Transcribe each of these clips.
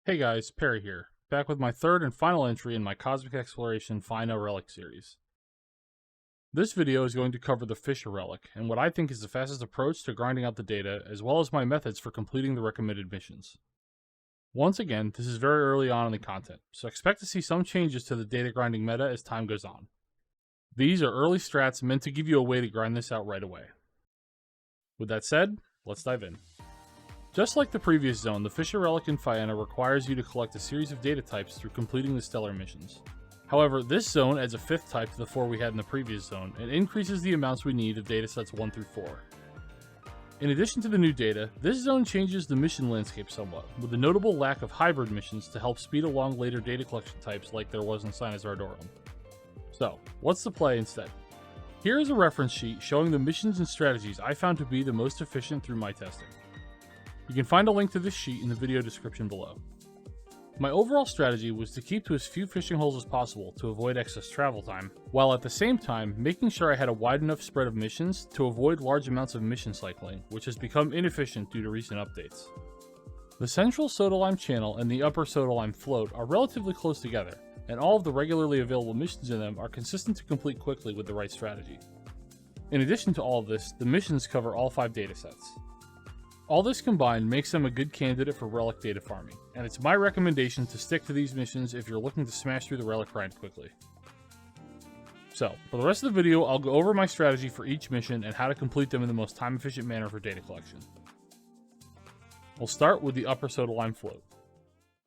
Hey guys, Perry here, back with my third and final entry in my Cosmic Exploration Phaenna Relic series. This video is going to cover the Fisher Relic, and what I think is the fastest approach to grinding out the data, as well as my methods for completing the recommended missions. Once again, this is very early on in the content, so expect to see some changes to the data grinding meta as time goes on. These are early strats meant to give you a way to grind this out right away. With that said, let's dive in. Just like the previous zone, the Fisher Relic in Phaenna requires you to collect a series of data types through completing the stellar missions. However, this zone adds a fifth type to the four we had in the previous zone, and increases the amounts we need of datasets 1 through 4. In addition to the new data, this zone changes the mission landscape somewhat, with a notable lack of hybrid missions to help speed along later data collection types like there was in Sinus Ardorum. So, what's the play instead? Here is a reference sheet showing the missions and strategies I found to be the most efficient through my testing. You can find a link to this sheet in the video description below. My overall strategy was to keep to as few fishing holes as possible to avoid excess travel time, while at the same time making sure I had a wide enough spread of missions to avoid large amounts of mission cycling, which has become inefficient due to recent updates. The central Sodalime channel and the upper Sodalime float are relatively close together, and all of the regularly available missions in them are consistent to complete quickly with the right strategy. In addition to all of this, the missions cover all 5 datasets. All this combined makes them a good candidate for relic data farming, and it's my recommendation to stick to these missions if you're looking to smash through the relic grind quickly. So, for the rest of the video, I'll go over my strategy for each mission and how to complete them in the most time-efficient manner for data collection. We'll start with the upper Sodalime float.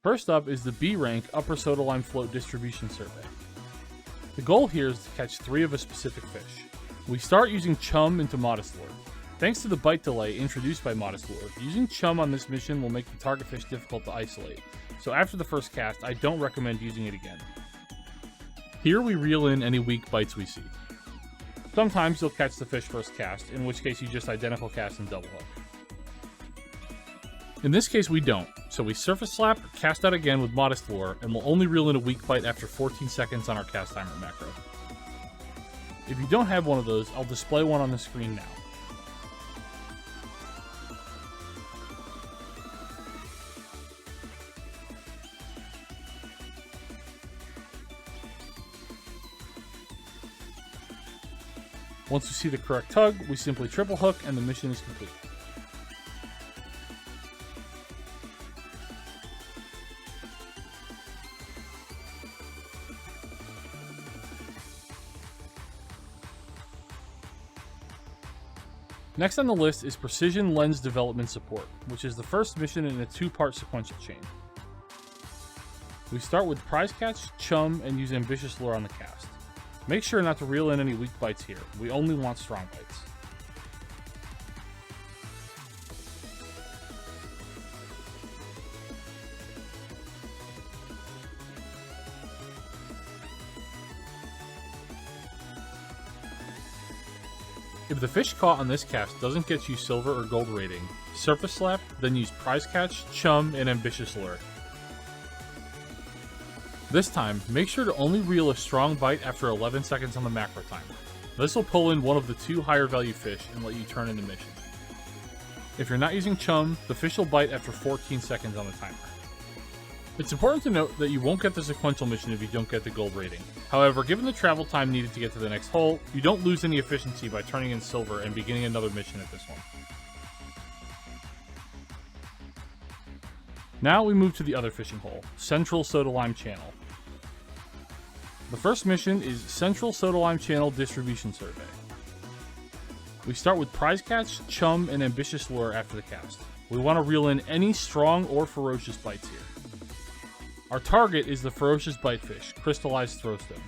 First up is the B rank upper Sodalime float distribution survey. The goal here is to catch 3 of a specific fish. We start using chum into modest lure. Thanks to the bite delay introduced by Modest Lure, using chum on this mission will make the target fish difficult to isolate, so after the first cast, I don't recommend using it again. Here we reel in any weak bites we see. Sometimes you'll catch the fish first cast, in which case you just identical cast and double hook. In this case we don't, so we surface slap, cast out again with Modest Lure, and we'll only reel in a weak bite after 14 seconds on our cast timer macro. If you don't have one of those, I'll display one on the screen now. Once we see the correct tug, we simply triple hook and the mission is complete. Next on the list is Precision Lens Development Support, which is the first mission in a 2-part sequential chain. We start with prize catch, chum, and use ambitious lure on the cast. Make sure not to reel in any weak bites here, we only want strong bites. If the fish caught on this cast doesn't get you silver or gold rating, surface slap, then use prize catch, chum, and ambitious lure. This time, make sure to only reel a strong bite after 11 seconds on the macro timer. This will pull in one of the 2 higher value fish and let you turn in the mission. If you're not using chum, the fish will bite after 14 seconds on the timer. It's important to note that you won't get the sequential mission if you don't get the gold rating. However, given the travel time needed to get to the next hole, you don't lose any efficiency by turning in silver and beginning another mission at this one. Now we move to the other fishing hole, Central Sodalime Channel. The first mission is Central Sodalime Channel Distribution Survey. We start with prize catch, chum, and ambitious lure after the cast. We want to reel in any strong or ferocious bites here. Our target is the ferocious bite fish, crystallized throwstem.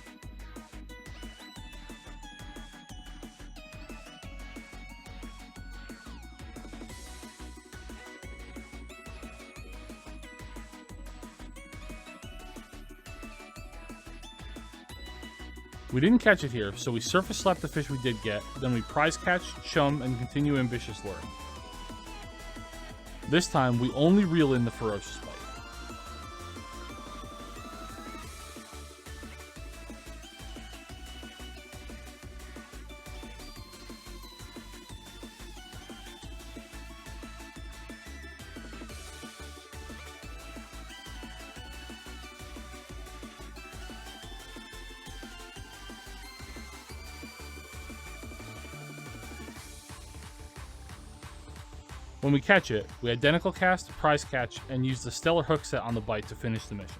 We didn't catch it here, so we surface slap the fish we did get, then we prize catch, chum, and continue ambitious lure. This time, we only reel in the ferocious bite. When we catch it, we identical cast, prize catch, and use the stellar hook set on the bite to finish the mission.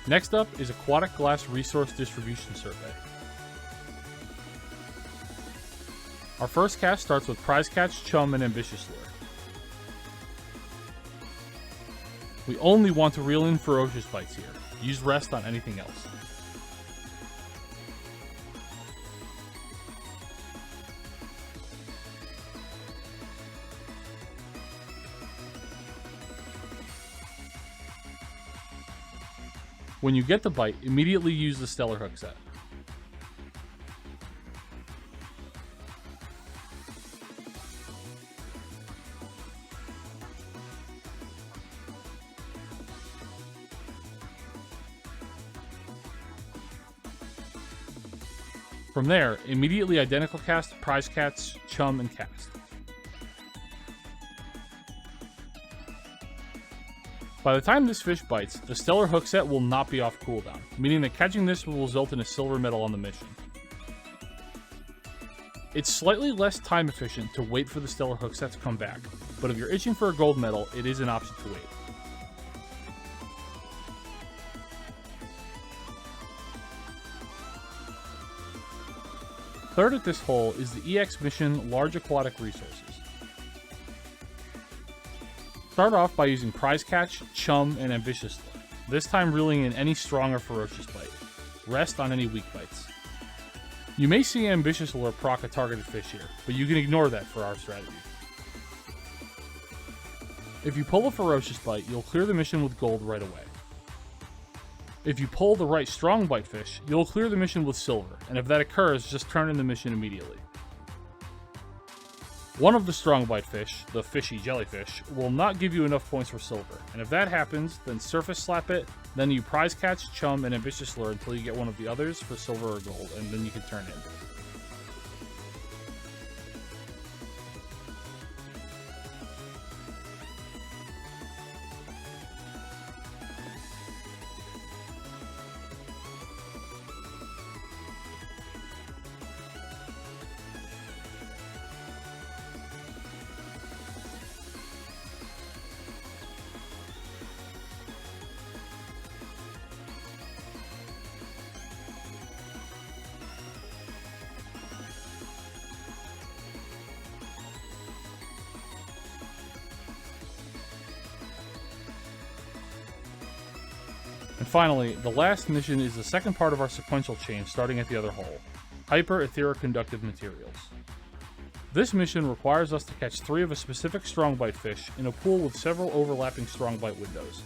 Next up is Aquatic Glass Resource Distribution Survey. Our first cast starts with prize catch, chum, and ambitious lure. We only want to reel in ferocious bites here. Use rest on anything else. When you get the bite, immediately use the stellar hook set. From there, immediately identical cast, prize catch, chum, and cast. By the time this fish bites, the stellar hook set will not be off cooldown, meaning that catching this will result in a silver medal on the mission. It's slightly less time efficient to wait for the stellar hook set to come back, but if you're itching for a gold medal, it is an option to wait. Third at this hole is the EX mission Large Aquatic Resources. Start off by using prize catch, chum, and ambitious lure, this time reeling in any strong or ferocious bite. Rest on any weak bites. You may see ambitious lure proc a targeted fish here, but you can ignore that for our strategy. If you pull a ferocious bite, you'll clear the mission with gold right away. If you pull the right strong bite fish, you'll clear the mission with silver, and if that occurs, just turn in the mission immediately. One of the strong bite fish, the fishy jellyfish, will not give you enough points for silver, and if that happens, then surface slap it, then you prize catch, chum, and ambitious lure until you get one of the others for silver or gold, and then you can turn in. And finally, the last mission is the second part of our sequential chain starting at the other hole, Hyper-Aetheroconductive Materials. This mission requires us to catch 3 of a specific strongbite fish in a pool with several overlapping strongbite windows.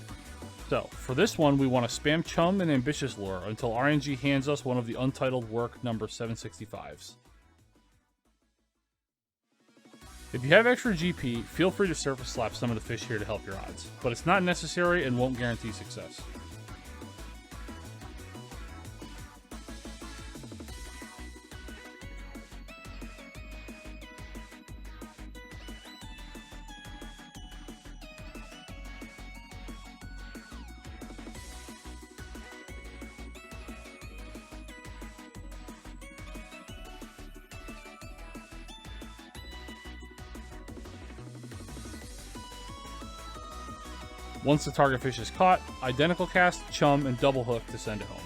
So, for this one we want to spam chum and ambitious lure until RNG hands us one of the untitled work number 765s. If you have extra GP, feel free to surface slap some of the fish here to help your odds, but it's not necessary and won't guarantee success. Once the target fish is caught, identical cast, chum, and double hook to send it home.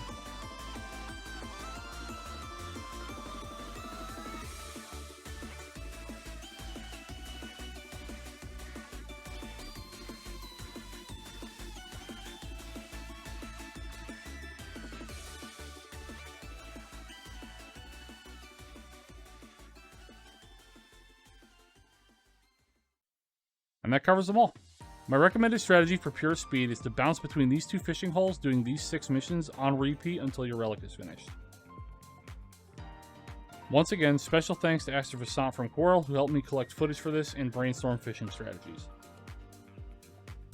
And that covers them all. My recommended strategy for pure speed is to bounce between these 2 fishing holes doing these 6 missions on repeat until your relic is finished. Once again, special thanks to FFXIV from Coral who helped me collect footage for this and brainstorm fishing strategies.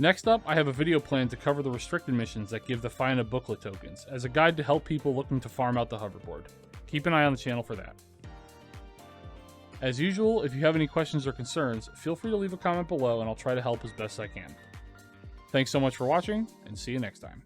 Next up, I have a video planned to cover the restricted missions that give the Phaenna booklet tokens, as a guide to help people looking to farm out the hoverboard. Keep an eye on the channel for that. As usual, if you have any questions or concerns, feel free to leave a comment below and I'll try to help as best I can. Thanks so much for watching, and see you next time.